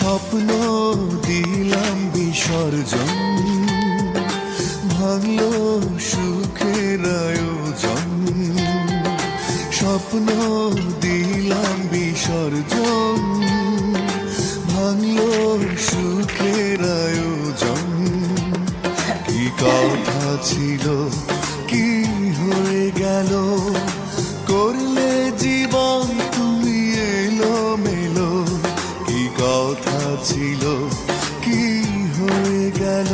স্বপ্ন দিলাম বিসর্জন, ভাঙলো সুখের আয়োজন। স্বপ্ন দিলাম বিসর্জন, ভাঙলো সুখের আয়োজন। কি কথা ছিল, কি হয়ে গেল, করলে জীবন তুমি এলো মেলো। কি কথা ছিল, কি হয়ে গেল,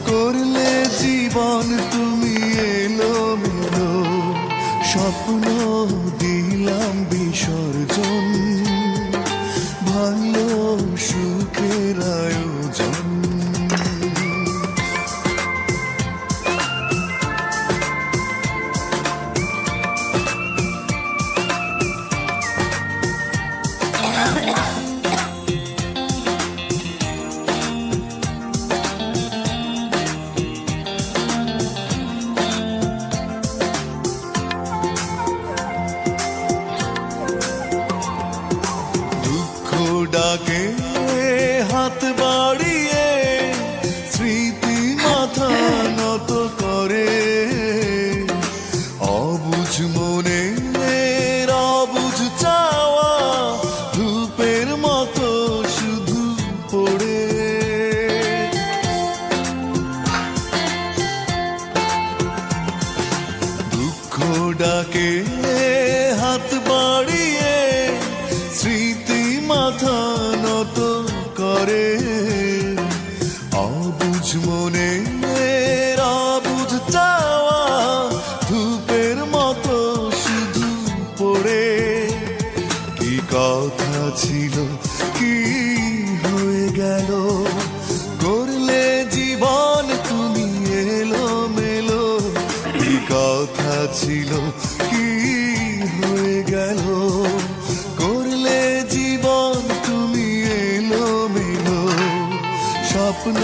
করলে জীবন তুমি এলো মেলো। স্বপ্ন দিলাম বিসর্জন, ভাঙলো সুখের আয়োজন। ডাকে হাত বাড়িয়ে স্মৃতি মাথা নত করে। অবুঝ মনে অবুঝ চাওয়া ধূপের মতো শুধু পড়ে। দুঃখ ডাকে হাত বাড়িয়ে স্মৃতি মাথা নত করে। অবুঝ মনে অবুঝ চাওয়া ধূপের মতো শুধু পড়ে। কি কথা ছিল, কি হয়ে গেল, করলে জীবন তুমি এলো মেলো। কি কথা ছিল, কি হয়ে গেল, করলে জীবন তুমি এলো মেলো। স্বপ্ন